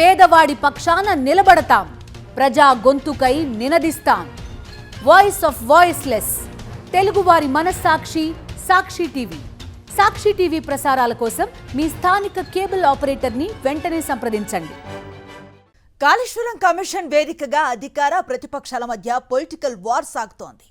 పేదవాడి పక్షాన నిలబడతాం, ప్రజా గొంతుకై నినదిస్తాం. వాయిస్ ఆఫ్ వాయిస్లెస్, తెలుగువారి మనస్సాక్షి సాక్షి టీవీ. సాక్షి టీవీ ప్రసారాల కోసం మీ స్థానిక కేబుల్ ఆపరేటర్ని వెంటనే సంప్రదించండి. కాళేశ్వరం కమిషన్ వేదికగా అధికార ప్రతిపక్షాల మధ్య పొలిటికల్ వార్ సాగుతోంది.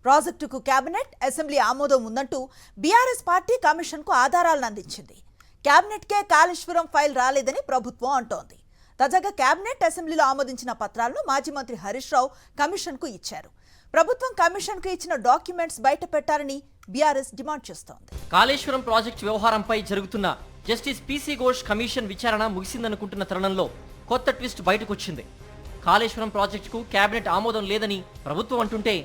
ప్రాజెక్టుకు కేబినెట్, అసెంబ్లీ ఆమోదం ఉందంటూ బీఆర్ఎస్ పార్టీ కమిషన్కు ఆధారాలను అందించింది. కేబినెట్కే కాళేశ్వరం ఫైల్ రాలేదని ప్రభుత్వం అంటోంది. తాజాగా కేబినెట్, అసెంబ్లీలో ఆమోదించిన పత్రాలను మాజీ మంత్రి హరీష్ రావు కమిషన్కు ఇచ్చారు. ప్రభుత్వం కమిషన్కు ఇచ్చిన డాక్యుమెంట్స్ బయట పెట్టాలని బీఆర్ఎస్ డిమాండ్ చేస్తోంది. కాళేశ్వరం ప్రాజెక్టు వ్యవహారంపై జరుగుతున్న జస్టిస్ పీసీ ఘోష్ కమిషన్ విచారణ ముగిసిందనుకుంటున్న తరుణంలో కొత్త ట్విస్ట్ బయటకొచ్చింది. కాళేశ్వరం ప్రాజెక్టుకు కేబినెట్ ఆమోదం లేదని ప్రభుత్వం అంటుంటే,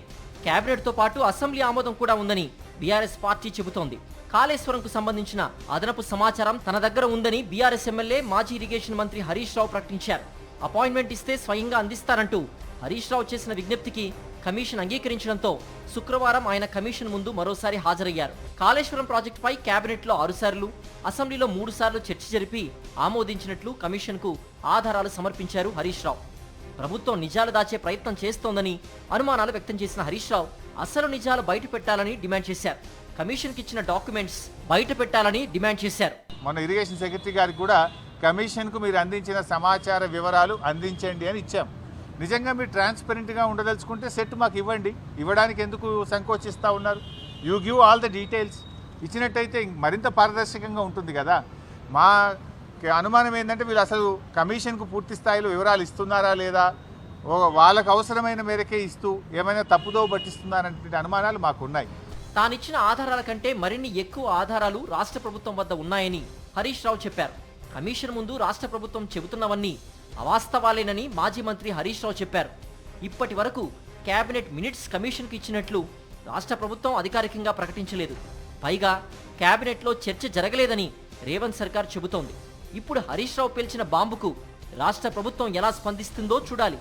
కేబినెట్తో పాటు అసెంబ్లీ ఆమోదం కూడా ఉందని బీఆర్ఎస్ పార్టీ చెబుతోంది. కాళేశ్వరంకు సంబంధించిన అదనపు సమాచారం తన దగ్గర ఉందని బీఆర్ఎస్ ఎమ్మెల్యే, మాజీ ఇరిగేషన్ మంత్రి హరీష్ రావు ప్రకటించారు. అపాయింట్మెంట్ ఇస్తే స్వయంగా అందిస్తారంటూ హరీష్ రావు చేసిన విజ్ఞప్తికి కమిషన్ అంగీకరించడంతో శుక్రవారం ఆయన కమిషన్ ముందు మరోసారి హాజరయ్యారు. కాళేశ్వరం ప్రాజెక్టుపై కేబినెట్లో 6 సార్లు, అసెంబ్లీలో 3 సార్లు చర్చ జరిపి ఆమోదించినట్లు కమిషన్కు ఆధారాలు సమర్పించారు హరీష్ రావు. ప్రభుత్వం నిజాలు దాచే ప్రయత్నం చేస్తోందని అనుమానాలు వ్యక్తం చేసిన హరీష్ రావు అసలు నిజాలు బయట పెట్టాలని డిమాండ్ చేశారు. కమిషన్కి ఇచ్చిన డాక్యుమెంట్స్ బయట పెట్టాలని డిమాండ్ చేశారు. మన ఇరిగేషన్ సెక్రటరీ గారికి కూడా కమిషన్కు మీరు అందించిన సమాచార వివరాలు అందించండి అని ఇచ్చాం. నిజంగా మీరు ట్రాన్స్పరెంట్గా ఉండదలుచుకుంటే సెట్ మాకు ఇవ్వండి. ఇవ్వడానికి ఎందుకు సంకోచిస్తూ ఉన్నారు? You give all the details. ఇచ్చినట్టయితే మరింత పారదర్శకంగా ఉంటుంది కదా. మా అనుమానం ఏంటంటే వీళ్ళు అసలు కమిషన్కు పూర్తి స్థాయిలో వివరాలు ఇస్తున్నారా లేదా, వాళ్ళకు అవసరమైన మేరకే ఇస్తూ ఏమైనా తప్పుదో పట్టిస్తున్నారనే అనుమానాలు మాకున్నాయి. తానిచ్చిన ఆధారాల కంటే మరిన్ని ఎక్కువ ఆధారాలు రాష్ట్ర ప్రభుత్వం వద్ద ఉన్నాయని హరీష్ రావు చెప్పారు. కమిషన్ ముందు రాష్ట్ర ప్రభుత్వం చెబుతున్నవన్నీ అవాస్తవాలేనని మాజీ మంత్రి హరీష్ రావు చెప్పారు. ఇప్పటి వరకు కేబినెట్ మినిట్స్ కమిషన్కి ఇచ్చినట్లు రాష్ట్ర ప్రభుత్వం అధికారికంగా ప్రకటించలేదు. పైగా కేబినెట్లో చర్చ జరగలేదని రేవంత్ సర్కార్ చెబుతోంది. ఇప్పుడు హరీష్ రావు పేల్చిన బాంబుకు రాష్ట్ర ప్రభుత్వం ఎలా స్పందిస్తుందో చూడాలి.